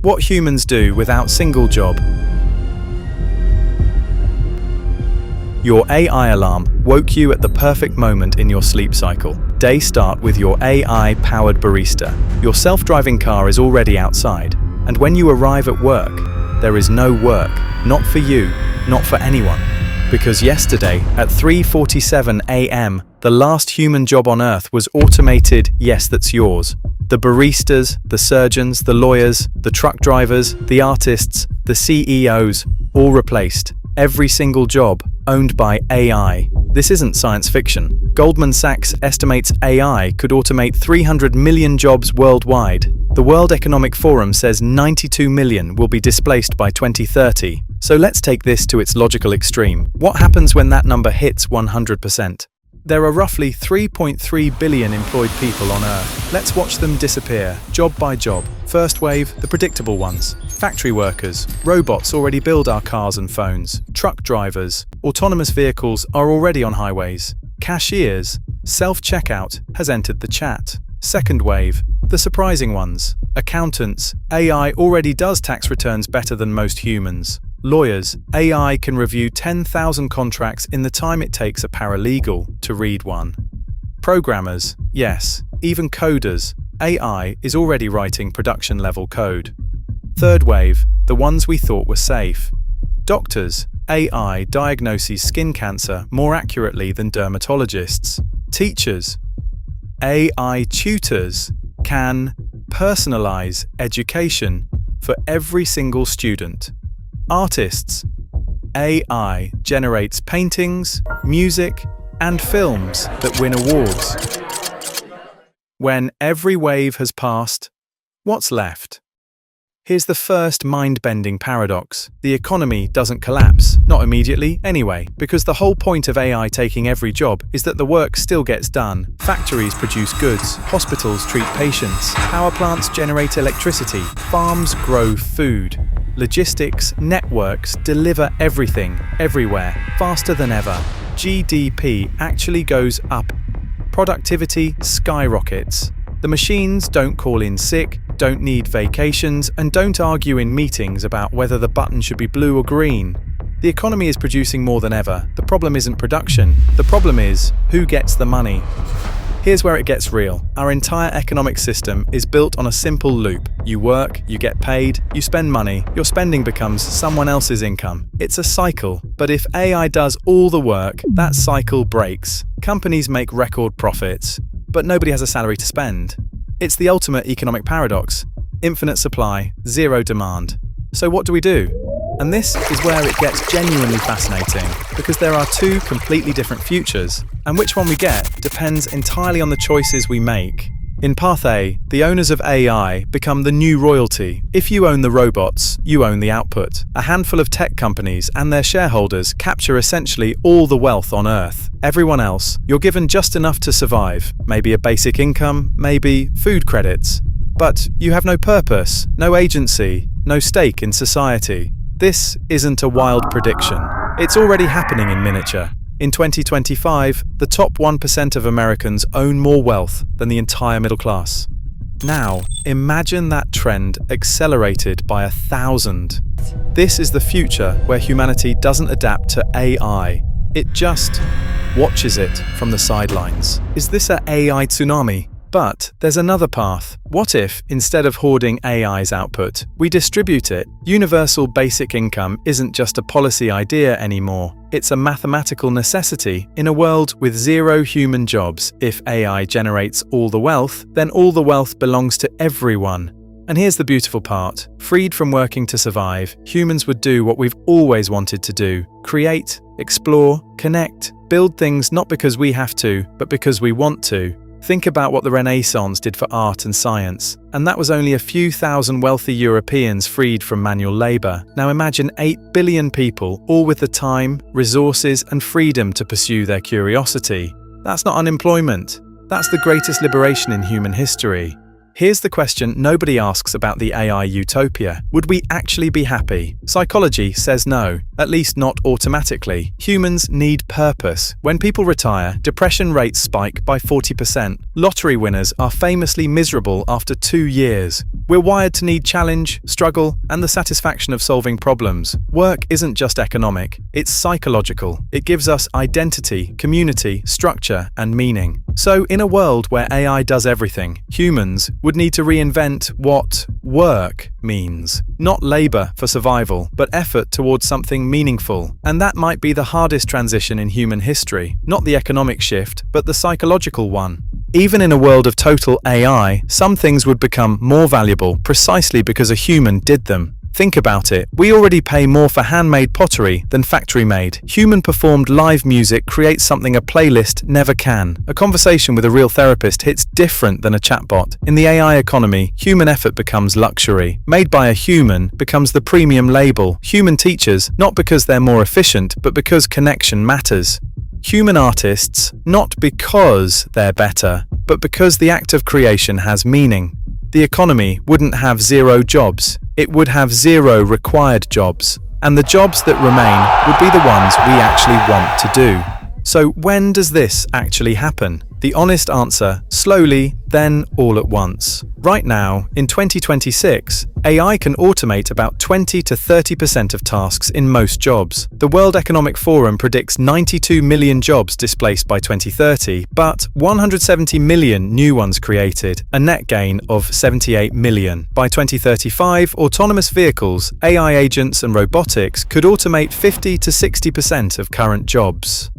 What humans do without single job. Your AI alarm woke you at the perfect moment in your sleep cycle. Day start with your AI-powered barista. Your self-driving car is already outside, and when you arrive at work, there is no work. Not for you, not for anyone. Because yesterday, at 3:47 a.m., the last human job on Earth was automated. Yes, that's yours. The baristas, the surgeons, the lawyers, the truck drivers, the artists, the CEOs, all replaced. Every single job owned by AI. This isn't science fiction. Goldman Sachs estimates AI could automate 300 million jobs worldwide. The World Economic Forum says 92 million will be displaced by 2030. So let's take this to its logical extreme. What happens when that number hits 100%? There are roughly 3.3 billion employed people on Earth. Let's watch them disappear, job by job. First wave, the predictable ones. Factory workers. Robots already build our cars and phones. Truck drivers. Autonomous vehicles are already on highways. Cashiers. Self-checkout has entered the chat. Second wave, the surprising ones. Accountants. AI already does tax returns better than most humans. Lawyers. AI can review 10,000 contracts in the time it takes a paralegal to read one. Programmers. Yes, even coders. AI is already writing production-level code. Third wave, the ones we thought were safe. Doctors. AI diagnoses skin cancer more accurately than dermatologists. Teachers. AI tutors can personalize education for every single student. Artists. AI generates paintings, music, and films that win awards. When every wave has passed, what's left? Here's the first mind-bending paradox. The economy doesn't collapse, not immediately anyway, because the whole point of AI taking every job is that the work still gets done. Factories produce goods, hospitals treat patients, power plants generate electricity, farms grow food. Logistics, networks deliver everything, everywhere, faster than ever. GDP actually goes up. Productivity skyrockets. The machines don't call in sick, don't need vacations, and don't argue in meetings about whether the button should be blue or green. The economy is producing more than ever. The problem isn't production. The problem is who gets the money. Here's where it gets real. Our entire economic system is built on a simple loop. You work, you get paid, you spend money, your spending becomes someone else's income. It's a cycle, but if AI does all the work, that cycle breaks. Companies make record profits, but nobody has a salary to spend. It's the ultimate economic paradox. Infinite supply, zero demand. So what do we do? And this is where it gets genuinely fascinating, because there are two completely different futures, and which one we get depends entirely on the choices we make. In Path A, the owners of AI become the new royalty. If you own the robots, you own the output. A handful of tech companies and their shareholders capture essentially all the wealth on Earth. Everyone else, you're given just enough to survive. Maybe a basic income, maybe food credits. But you have no purpose, no agency, no stake in society. This isn't a wild prediction. It's already happening in miniature. In 2025, the top 1% of Americans own more wealth than the entire middle class. Now, imagine that trend accelerated by 1,000. This is the future where humanity doesn't adapt to AI. It just watches it from the sidelines. Is this an AI tsunami? But there's another path. What if, instead of hoarding AI's output, we distribute it? Universal basic income isn't just a policy idea anymore. It's a mathematical necessity. In a world with zero human jobs, if AI generates all the wealth, then all the wealth belongs to everyone. And here's the beautiful part. Freed from working to survive, humans would do what we've always wanted to do. Create, explore, connect, build things not because we have to, but because we want to. Think about what the Renaissance did for art and science, and that was only a few thousand wealthy Europeans freed from manual labor. Now imagine 8 billion people, all with the time, resources, and freedom to pursue their curiosity. That's not unemployment. That's the greatest liberation in human history. Here's the question nobody asks about the AI utopia. Would we actually be happy? Psychology says no, at least not automatically. Humans need purpose. When people retire, depression rates spike by 40%. Lottery winners are famously miserable after 2 years. We're wired to need challenge, struggle, and the satisfaction of solving problems. Work isn't just economic, it's psychological. It gives us identity, community, structure, and meaning. So, in a world where AI does everything, humans would need to reinvent what work means. Not labor for survival, but effort towards something meaningful. And that might be the hardest transition in human history. Not the economic shift, but the psychological one. Even in a world of total AI, some things would become more valuable precisely because a human did them. Think about it. We already pay more for handmade pottery than factory-made. Human-performed live music creates something a playlist never can. A conversation with a real therapist hits different than a chatbot. In the AI economy, human effort becomes luxury. Made by a human becomes the premium label. Human teachers, not because they're more efficient, but because connection matters. Human artists, not because they're better, but because the act of creation has meaning. The economy wouldn't have 0 jobs. It would have 0 required jobs. And the jobs that remain would be the ones we actually want to do. So when does this actually happen? The honest answer, slowly, then all at once. Right now, in 2026, AI can automate about 20 to 30% of tasks in most jobs. The World Economic Forum predicts 92 million jobs displaced by 2030, but 170 million new ones created, a net gain of 78 million. By 2035, autonomous vehicles, AI agents and robotics could automate 50 to 60% of current jobs.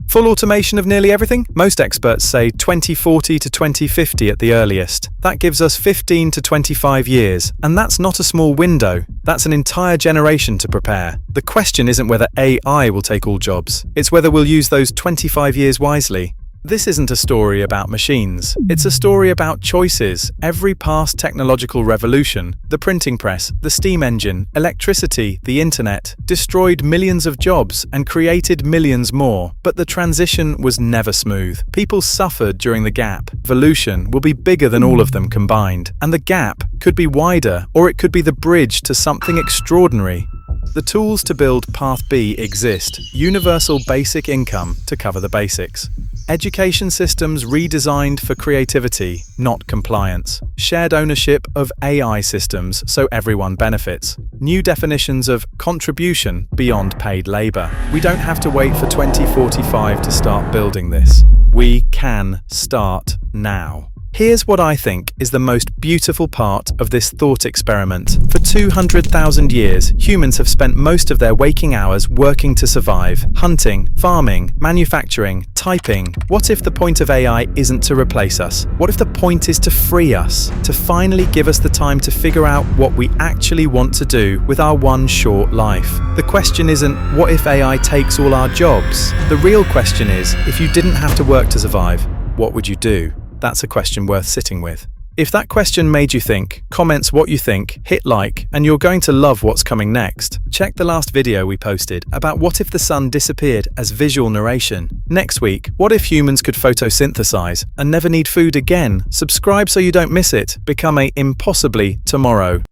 Full automation of nearly everything? Most experts say 2040 to 2050 at the earliest. That gives us 15 to 25 years, and that's not a small window. That's an entire generation to prepare. The question isn't whether AI will take all jobs, it's whether we'll use those 25 years wisely. This isn't a story about machines. It's a story about choices. Every past technological revolution, the printing press, the steam engine, electricity, the internet, destroyed millions of jobs and created millions more. But the transition was never smooth. People suffered during the gap. Evolution will be bigger than all of them combined. And the gap could be wider, or it could be the bridge to something extraordinary. The tools to build Path B exist. Universal basic income to cover the basics. Education systems redesigned for creativity, not compliance. Shared ownership of AI systems so everyone benefits. New definitions of contribution beyond paid labor. We don't have to wait for 2045 to start building this. We can start now. Here's what I think is the most beautiful part of this thought experiment. For 200,000 years, humans have spent most of their waking hours working to survive. Hunting, farming, manufacturing, typing. What if the point of AI isn't to replace us? What if the point is to free us? To finally give us the time to figure out what we actually want to do with our one short life? The question isn't, what if AI takes all our jobs? The real question is, if you didn't have to work to survive, what would you do? That's a question worth sitting with. If that question made you think, comments what you think, hit like, and you're going to love what's coming next. Check the last video we posted about what if the sun disappeared as visual narration. Next week, what if humans could photosynthesize and never need food again? Subscribe so you don't miss it. Become a impossibly tomorrow.